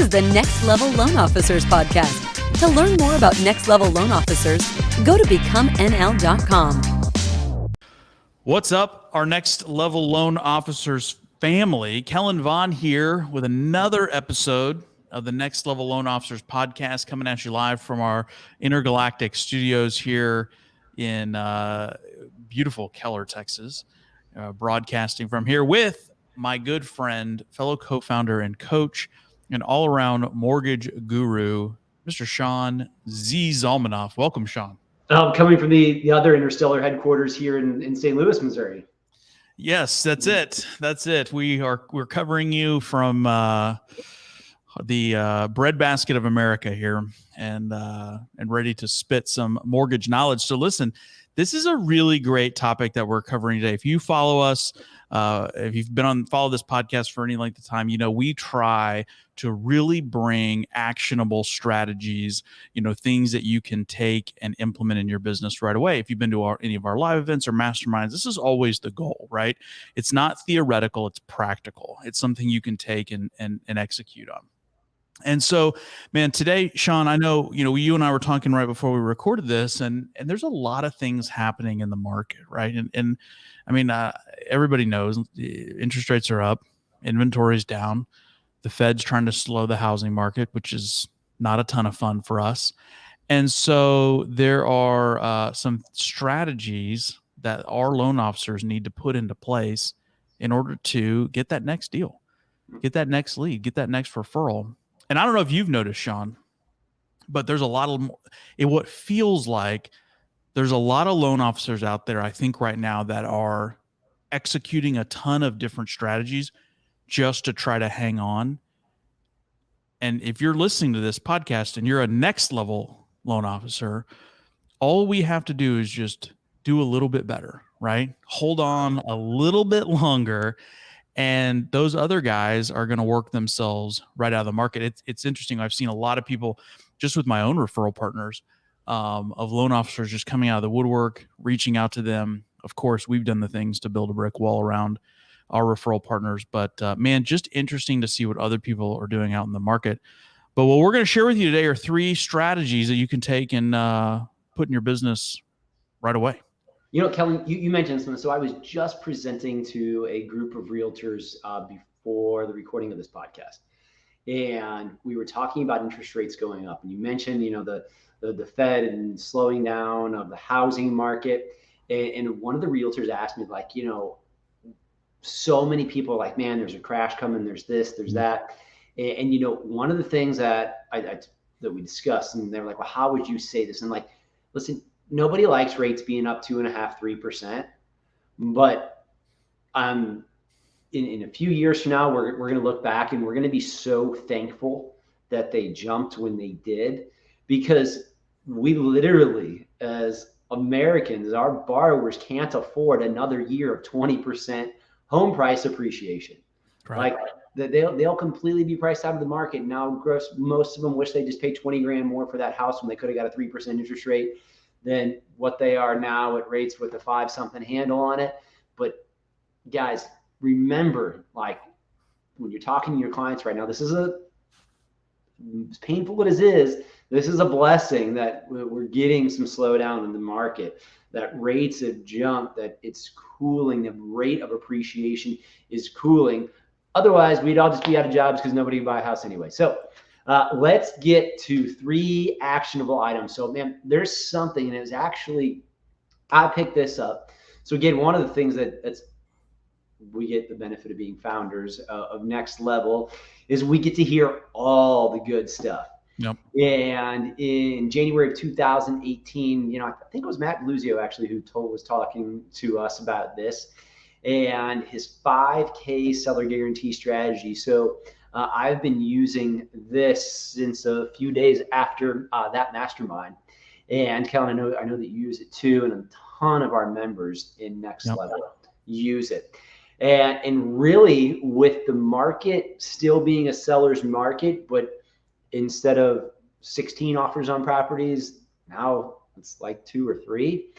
is the Next Level Loan Officers podcast. To learn more about Next Level Loan Officers, go to becomenl.com. What's up, our Next Level Loan Officers family? Kellen Vaughn here with another episode of the Next Level Loan Officers podcast, coming at you live from our intergalactic studios here in beautiful Keller, Texas. Broadcasting from here with my good friend, fellow co-founder and coach, and all-around mortgage guru, Mr. Sean Z. Zalmanoff. Welcome, Sean. Coming from the other interstellar headquarters here in St. Louis, Missouri. Yes, that's it. That's it. We're covering you from the breadbasket of America here, and ready to spit some mortgage knowledge. So listen, this is a really great topic that we're covering today. If you follow us, if you've follow this podcast for any length of time, you know we try to really bring actionable strategies, things that you can take and implement in your business right away. If you've been to any of our live events or masterminds, this is always the goal, right? It's not theoretical, it's practical. It's something you can take and execute on. And so, man, today, Sean, I know, you and I were talking right before we recorded this, and there's a lot of things happening in the market, right? And I mean, everybody knows interest rates are up, inventory's down, the Fed's trying to slow the housing market, which is not a ton of fun for us. And so there are some strategies that our loan officers need to put into place in order to get that next deal, get that next lead, get that next referral. And I don't know if you've noticed, Sean, but there's a lot of what feels like there's a lot of loan officers out there, I think right now, that are executing a ton of different strategies just to try to hang on. And if you're listening to this podcast and you're a next level loan officer, all we have to do is just do a little bit better, right? Hold on a little bit longer. And those other guys are going to work themselves right out of the market. It's interesting. I've seen a lot of people, just with my own referral partners, of loan officers just coming out of the woodwork, reaching out to them. Of course, we've done the things to build a brick wall around our referral partners. But man, just interesting to see what other people are doing out in the market. But what we're going to share with you today are 3 strategies that you can take and put in your business right away. Kellen, you mentioned something. So I was just presenting to a group of realtors before the recording of this podcast. And we were talking about interest rates going up. And you mentioned, the Fed and slowing down of the housing market. And one of the realtors asked me, like, so many people are like, man, there's a crash coming. There's this, there's that. And one of the things that that we discussed, and they were like, well, how would you say this? And like, listen, nobody likes rates being up 2.5%, 3%, but in a few years from now, we're going to look back and we're going to be so thankful that they jumped when they did, because we literally, as Americans, our borrowers can't afford another year of 20% home price appreciation. Right. Like they'll completely be priced out of the market. Now, most of them wish they just paid $20,000 more for that house when they could have got a 3% interest rate than what they are now at rates with a 5-something handle on it. But guys, remember, like, when you're talking to your clients right now, this is as painful as it is, this is a blessing that we're getting some slowdown in the market, that rates have jumped, that it's cooling, the rate of appreciation is cooling. Otherwise, we'd all just be out of jobs because nobody would buy a house anyway. So let's get to 3 actionable items. So, man, there's something, and it was actually, I picked this up. So again, one of the things that's we get the benefit of being founders of Next Level is we get to hear all the good stuff. Yep. And in January of 2018, I think it was Matt Luzio actually who was talking to us about this and his 5K seller guarantee strategy. So I've been using this since a few days after that mastermind. And Kellen, I know that you use it too, and a ton of our members in Next Level use it. And really, with the market still being a seller's market, but instead of 16 offers on properties, now it's like 2 or 3.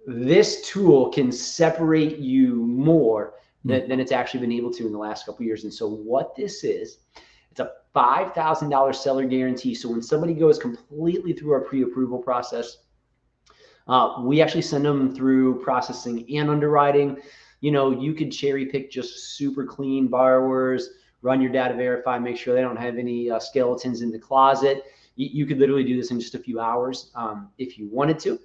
This tool can separate you more than it's actually been able to in the last couple of years. And so what this is It's a $5,000 seller guarantee. So when somebody goes completely through our pre-approval process, we actually send them through processing and underwriting. You could cherry pick just super clean borrowers, run your data verify, make sure they don't have any skeletons in the closet. You could literally do this in just a few hours if you wanted to.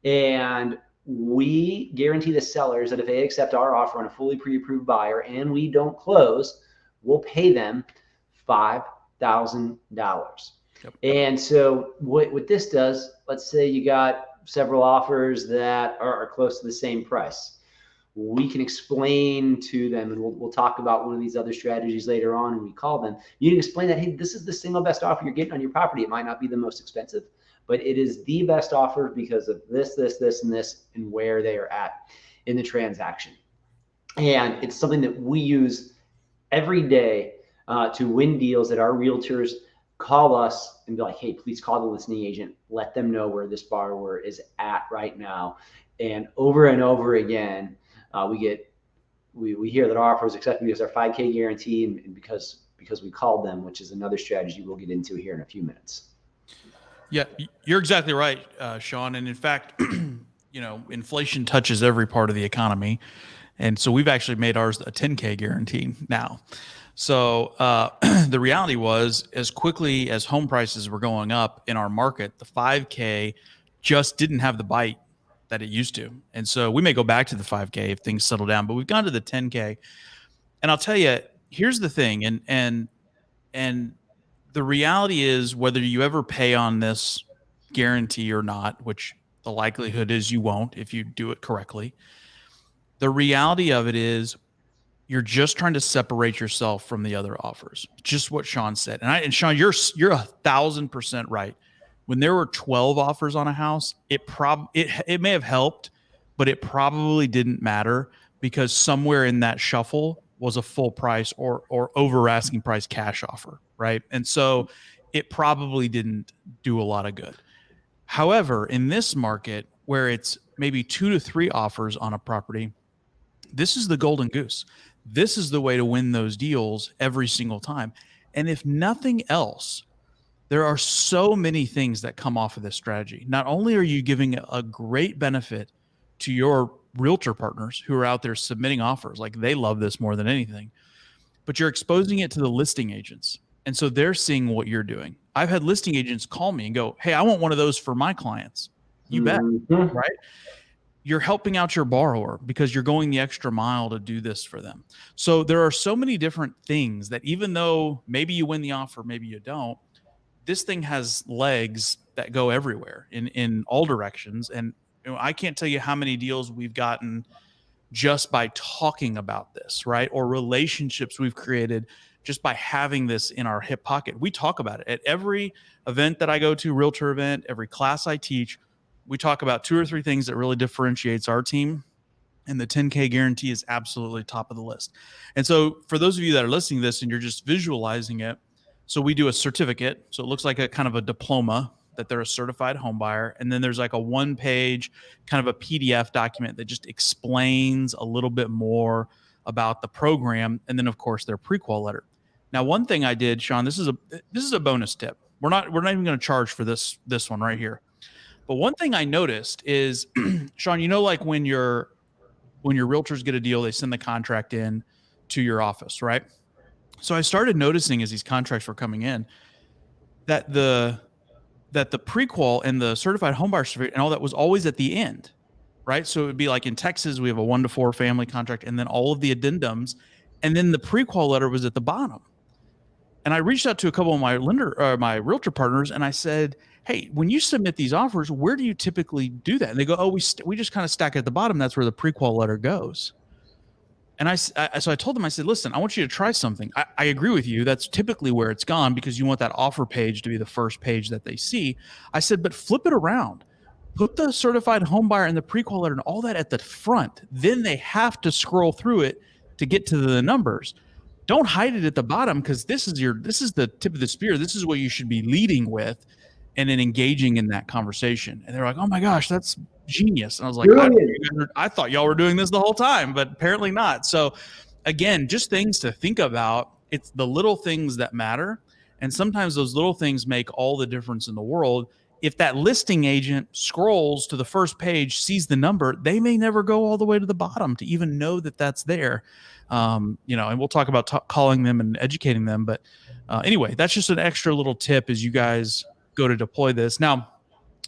And we guarantee the sellers that if they accept our offer on a fully pre-approved buyer and we don't close, we'll pay them $5,000. Yep. And so what this does, let's say you got several offers that are close to the same price. We can explain to them, and we'll talk about one of these other strategies later on when we call them. You can explain that, hey, this is the single best offer you're getting on your property. It might not be the most expensive, but it is the best offer because of this, and this, and where they are at in the transaction. And it's something that we use every day to win deals that our realtors call us and be like, hey, please call the listing agent. Let them know where this borrower is at right now. And over again, we hear that our offer is accepted because our 5K guarantee and because we called them, which is another strategy we'll get into here in a few minutes. Yeah, you're exactly right, Sean. And in fact, inflation touches every part of the economy. And so we've actually made ours a 10K guarantee now. So the reality was, as quickly as home prices were going up in our market, the 5K just didn't have the bite that it used to. And so we may go back to the 5K if things settle down, but we've gone to the 10K. And I'll tell you, here's the thing. And the reality is, whether you ever pay on this guarantee or not, which the likelihood is you won't if you do it correctly, the reality of it is you're just trying to separate yourself from the other offers. Just what Sean said. And Sean, you're 1,000% right. When there were 12 offers on a house, it may have helped, but it probably didn't matter because somewhere in that shuffle was a full price or over asking price cash offer, right? And so it probably didn't do a lot of good. However, in this market where it's maybe 2 to 3 offers on a property, this is the golden goose. This is the way to win those deals every single time. And if nothing else, there are so many things that come off of this strategy. Not only are you giving a great benefit to your realtor partners who are out there submitting offers, like they love this more than anything, but you're exposing it to the listing agents. And so they're seeing what you're doing. I've had listing agents call me and go, hey, I want one of those for my clients. You bet, right? You're helping out your borrower because you're going the extra mile to do this for them. So there are so many different things that even though maybe you win the offer, maybe you don't, this thing has legs that go everywhere in all directions. And I can't tell you how many deals we've gotten just by talking about this, right? Or relationships we've created just by having this in our hip pocket. We talk about it at every event that I go to, realtor event, every class I teach. We talk about 2 or 3 things that really differentiates our team, and the 10K guarantee is absolutely top of the list. And so for those of you that are listening to this and you're just visualizing it, so we do a certificate. So it looks like a kind of a diploma that they're a certified home buyer. And then there's like a 1-page kind of a PDF document that just explains a little bit more about the program. And then of course their pre-qual letter. Now, one thing I did, Sean, this is a bonus tip. We're not even going to charge for this one right here. But one thing I noticed is, Sean, like when your realtors get a deal, they send the contract in to your office, right? So I started noticing as these contracts were coming in that the pre-qual and the certified home buyer certificate and all that was always at the end, right? So it would be like in Texas, we have a 1 to 4 family contract, and then all of the addendums, and then the pre-qual letter was at the bottom. And I reached out to a couple of my realtor partners, and I said, hey, when you submit these offers, where do you typically do that? And they go, oh, we just kind of stack it at the bottom. That's where the pre-qual letter goes. And so I told them, I said, listen, I want you to try something. I agree with you. That's typically where it's gone because you want that offer page to be the first page that they see. I said, but flip it around. Put the certified home buyer and the pre-qual letter and all that at the front. Then they have to scroll through it to get to the numbers. Don't hide it at the bottom because this is the tip of the spear. This is what you should be leading with and then engaging in that conversation. And they're like, oh my gosh, that's genius. And I was like, I thought y'all were doing this the whole time, but apparently not. So again, just things to think about it's the little things that matter. And sometimes those little things make all the difference in the world. If that listing agent scrolls to the first page, sees the number, they may never go all the way to the bottom to even know that that's there. And we'll talk about calling them and educating them. But anyway, that's just an extra little tip as you guys go to deploy this. Now,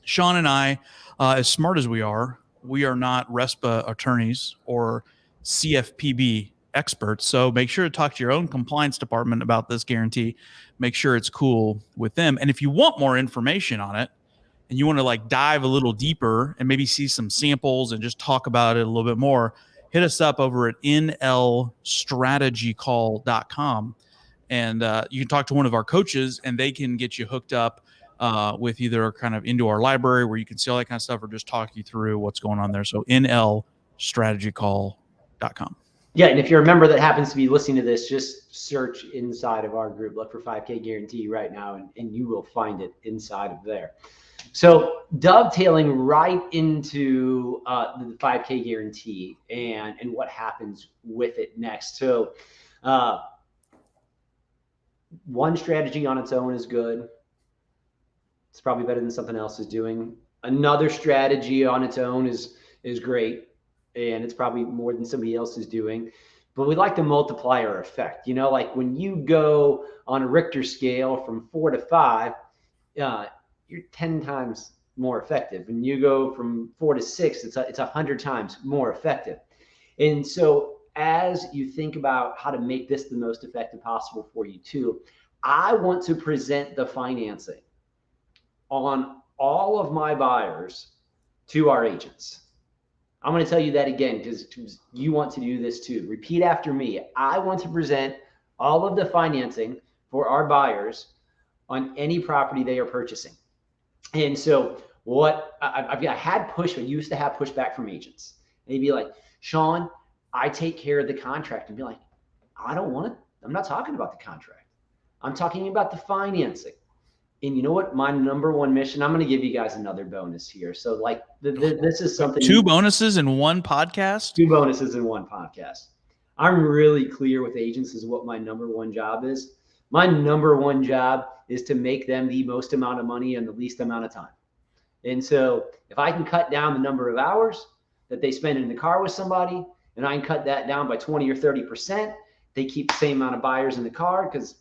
Sean and I, as smart as we are not RESPA attorneys or CFPB experts. So make sure to talk to your own compliance department about this guarantee. Make sure it's cool with them. And if you want more information on it and you want to like dive a little deeper and maybe see some samples and just talk about it a little bit more, hit us up over at nlstrategycall.com. And you can talk to one of our coaches and they can get you hooked up with either kind of into our library where you can see all that kind of stuff or just talk you through what's going on there. So nlstrategycall.com. Yeah, and if you're a member that happens to be listening to this, just search inside of our group, look for 5K Guarantee right now, and you will find it inside of there. So dovetailing right into the 5K Guarantee and what happens with it next. So one strategy on its own is good. It's probably better than something else is doing. Another strategy on its own is great, and it's probably more than somebody else is doing. But we like the multiplier effect. Like when you go on a Richter scale from 4 to 5, you're 10 times more effective. When you go from 4 to 6, it's 100 times more effective. And so as you think about how to make this the most effective possible for you too, I want to present the financing on all of my buyers to our agents. I'm going to tell you that again because you want to do this too. Repeat after me. I want to present all of the financing for our buyers on any property they are purchasing. And so what I used to have pushback from agents. They'd be like, Sean, I take care of the contract, and be like, I'm not talking about the contract. I'm talking about the financing. And you know what? My number one mission, I'm going to give you guys another bonus here. So like this is something. 2 bonuses in one podcast? 2 bonuses in one podcast. I'm really clear with agents as what my number one job is. My number one job is to make them the most amount of money in the least amount of time. And so if I can cut down the number of hours that they spend in the car with somebody, and I can cut that down by 20 or 30%, they keep the same amount of buyers in the car because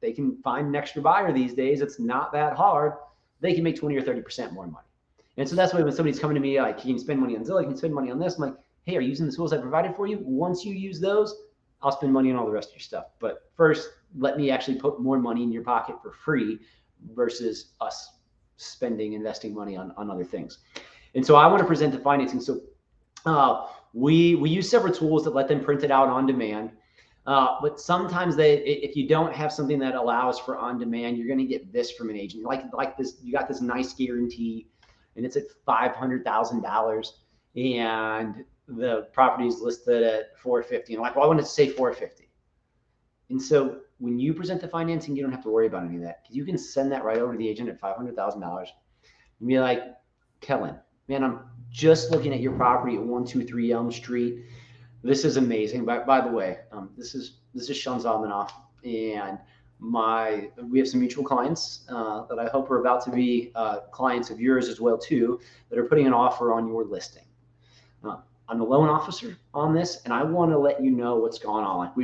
they can find an extra buyer these days. It's not that hard. They can make 20 or 30% more money. And so that's why when somebody's coming to me, like, you can spend money on Zillow, you can spend money on this. I'm like, hey, are you using the tools I provided for you? Once you use those, I'll spend money on all the rest of your stuff. But first, let me actually put more money in your pocket for free versus us investing money on other things. And so I want to present the financing. So we use several tools that let them print it out on demand. But sometimes if you don't have something that allows for on demand, you're going to get this from an agent. Like this, you got this nice guarantee, and it's at $500,000, and the property is listed at $450,000. And I wanted to say $450,000. And so when you present the financing, you don't have to worry about any of that because you can send that right over to the agent at $500,000 and be like, Kellen, man, I'm just looking at your property at 123 Elm Street. This is amazing. By the way, this is Sean Zalmanoff, and we have some mutual clients that I hope are about to be clients of yours as well too, that are putting an offer on your listing. I'm the loan officer on this, and I want to let you know what's going on. Like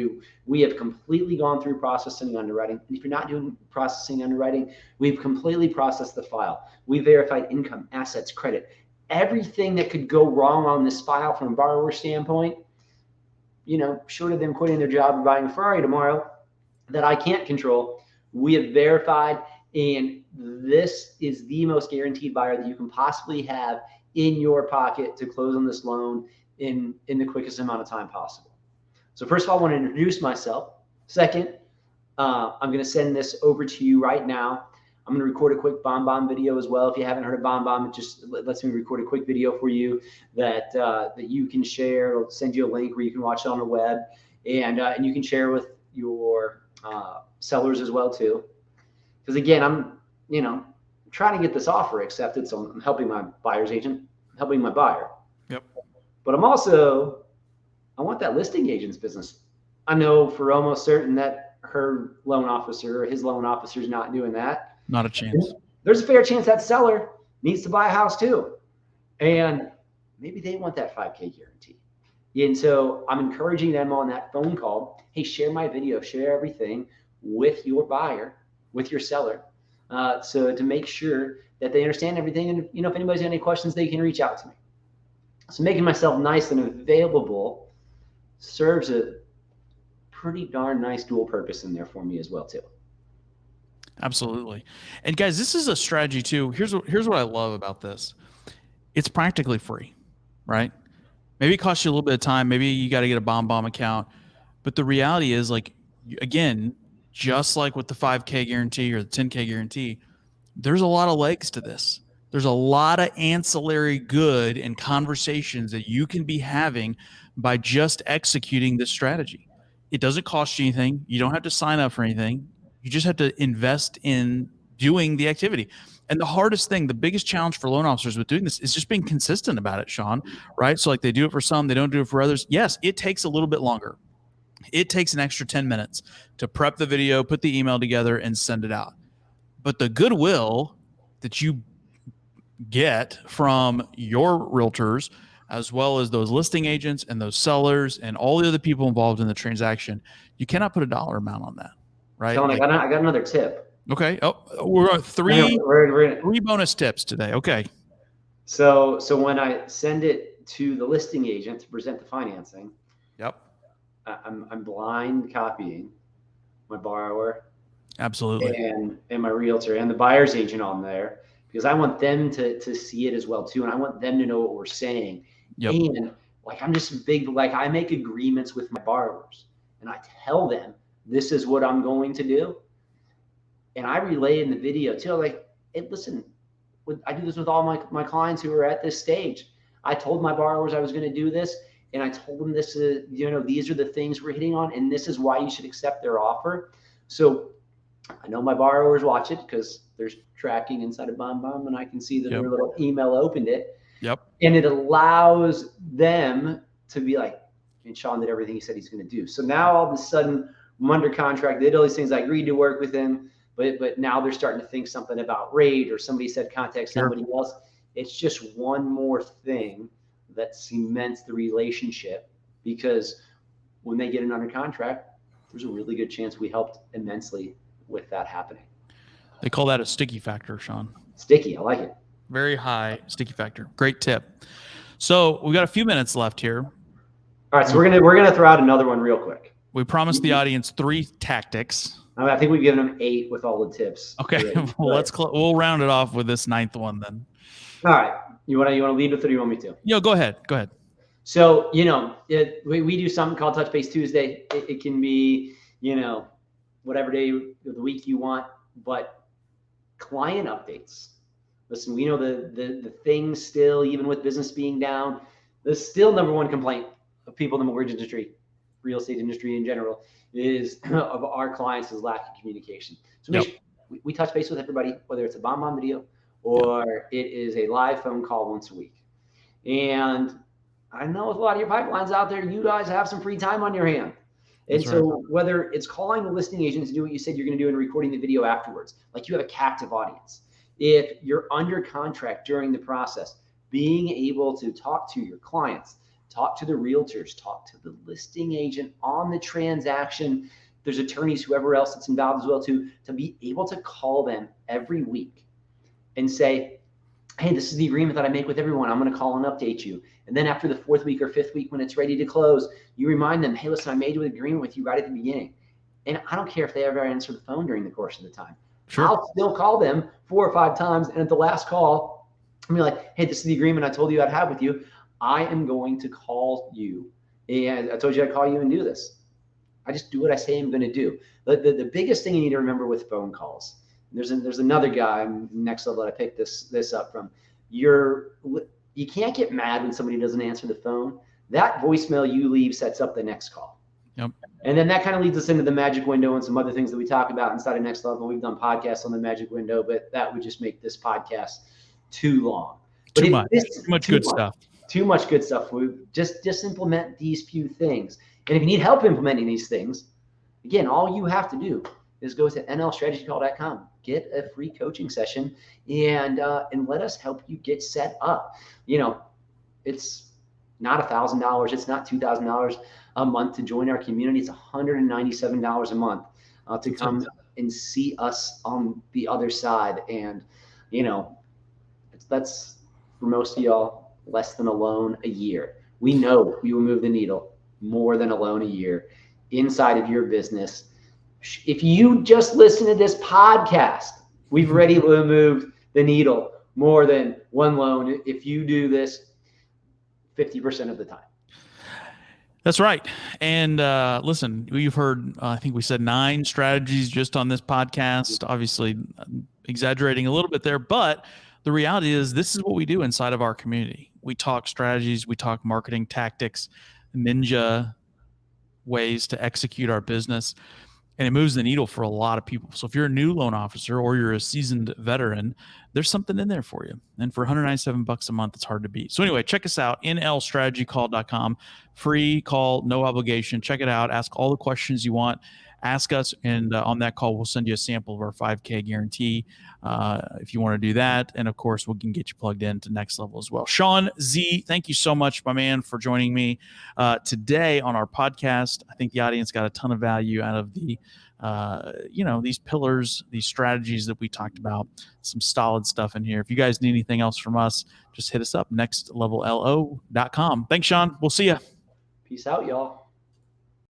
we have completely gone through processing and underwriting. And if you're not doing processing underwriting, we've completely processed the file. We verified income, assets, credit, everything that could go wrong on this file from a borrower standpoint. Short of them quitting their job and buying a Ferrari tomorrow that I can't control, we have verified, and this is the most guaranteed buyer that you can possibly have in your pocket to close on this loan in the quickest amount of time possible. So first of all, I want to introduce myself. Second, I'm going to send this over to you right now. I'm going to record a quick BombBomb video as well. If you haven't heard of BombBomb, it just lets me record a quick video for you that you can share. It'll send you a link where you can watch it on the web, and you can share with your sellers as well too. Because again, I'm trying to get this offer accepted, so I'm helping my buyer's agent, helping my buyer. Yep. But I want that listing agent's business. I know for almost certain that her loan officer or his loan officer is not doing that, Not a chance. there's a fair chance that seller needs to buy a house too. And maybe they want that 5K guarantee. And so I'm encouraging them on that phone call, hey, share my video, share everything with your buyer, with your seller, so to make sure that they understand everything. And if anybody's got any questions, they can reach out to me. So making myself nice and available serves a pretty darn nice dual purpose in there for me as well too. Absolutely. And guys, this is a strategy too. Here's what I love about this. It's practically free, right? Maybe it costs you a little bit of time. Maybe you got to get a BombBomb account. But the reality is, like, again, just like with the 5K guarantee or the 10K guarantee, there's a lot of legs to this. There's a lot of ancillary good and conversations that you can be having by just executing this strategy. It doesn't cost you anything. You don't have to sign up for anything. You just have to invest in doing the activity. And the hardest thing, the biggest challenge for loan officers with doing this is just being consistent about it, Sean, right? So like they do it for some, they don't do it for others. Yes, it takes a little bit longer. It takes an extra 10 minutes to prep the video, put the email together, and send it out. But the goodwill that you get from your realtors, as well as those listing agents and those sellers and all the other people involved in the transaction, you cannot put a dollar amount on that, right? Kellen, I got another tip. Okay. Oh, we're on three bonus tips today. Okay. So when I send it to the listing agent to present the financing, yep, I'm blind copying my borrower, absolutely, and my realtor and the buyer's agent on there, because I want them to see it as well too, and I want them to know what we're saying. Yep. And like I'm just big, like I make agreements with my borrowers, and I tell them this is what I'm going to do. And I relay in the video too, like, hey, listen, I do this with all my clients who are at this stage. I told my borrowers I was going to do this, and I told them this is, these are the things we're hitting on, and this is why you should accept their offer. So I know my borrowers watch it because there's tracking inside of BombBomb, and I can see that their little email opened it. Yep. And it allows them to be like, and Sean did everything he said he's going to do. So now all of a sudden I'm under contract. They did all these things. I agreed to work with him. But now they're starting to think something about rate, or somebody said contact somebody else. It's just one more thing that cements the relationship, because when they get it under contract, there's a really good chance we helped immensely with that happening. They call that a sticky factor, Sean. Sticky, I like it. Very high sticky factor. Great tip. So we got a few minutes left here. All right, so we're gonna throw out another one real quick. We promised the audience 3 tactics. I think we've given them 8 with all the tips. Okay, well, we'll round it off with this 9th one then. All right, you want to lead with it, or you want me to? Go ahead. So we do something called Touch Base Tuesday. It can be whatever day of the week you want, but client updates. Listen, we know the things still, even with business being down, the still number one complaint of people in the mortgage industry, real estate industry in general, is of our clients is lack of communication. So we touch base with everybody, whether it's a BombBomb video or it is a live phone call once a week. And I know with a lot of your pipelines out there, you guys have some free time on your hand. And so whether it's calling the listing agent to do what you said you're going to do and recording the video afterwards, like you have a captive audience. If you're under contract during the process, being able to talk to your clients, talk to the realtors, talk to the listing agent on the transaction. There's attorneys, whoever else that's involved as well, to be able to call them every week and say, hey, this is the agreement that I make with everyone. I'm going to call and update you. And then after the 4th week or 5th week, when it's ready to close, you remind them, hey, listen, I made an agreement with you right at the beginning. And I don't care if they ever answer the phone during the course of the time. Sure. I'll still call them 4 or 5 times. And at the last call, I'm like, hey, this is the agreement I told you I'd have with you. I am going to call you, and I told you I'd call you and do this. I just do what I say I'm going to do. The biggest thing you need to remember with phone calls, there's another guy next level that I picked this up from. You can't get mad when somebody doesn't answer the phone. That voicemail you leave sets up the next call. Yep. And then that kind of leads us into the magic window and some other things that we talk about inside of Next Level. We've done podcasts on the magic window, but that would just make this podcast too long. Too much good stuff. Too much good stuff. We just implement these few things. And if you need help implementing these things, Again, all you have to do is go to nlstrategycall.com, get a free coaching session, and let us help you get set up. It's not $1,000. It's not $2,000 a month to join our community. It's $197 a month to come and see us on the other side. And, that's for most of y'all less than a loan a year. We know we will move the needle more than a loan a year inside of your business. If you just listen to this podcast, we've already moved the needle more than one loan if you do this 50% of the time. That's right. And listen, you've heard, I think we said 9 strategies just on this podcast, obviously exaggerating a little bit there, but the reality is this is what we do inside of our community. We talk strategies, we talk marketing tactics, ninja ways to execute our business, and it moves the needle for a lot of people. So if you're a new loan officer or you're a seasoned veteran, there's something in there for you. And for $197 a month, it's hard to beat. So anyway, check us out, nlstrategycall.com. Free call, no obligation. Check it out. Ask all the questions you want. Ask us, and on that call, we'll send you a sample of our 5K guarantee if you want to do that. And, of course, we can get you plugged in to Next Level as well. Sean Z, thank you so much, my man, for joining me today on our podcast. I think the audience got a ton of value out of the these pillars, these strategies that we talked about. Some solid stuff in here. If you guys need anything else from us, just hit us up, nextlevello.com. Thanks, Sean. We'll see you. Peace out, y'all.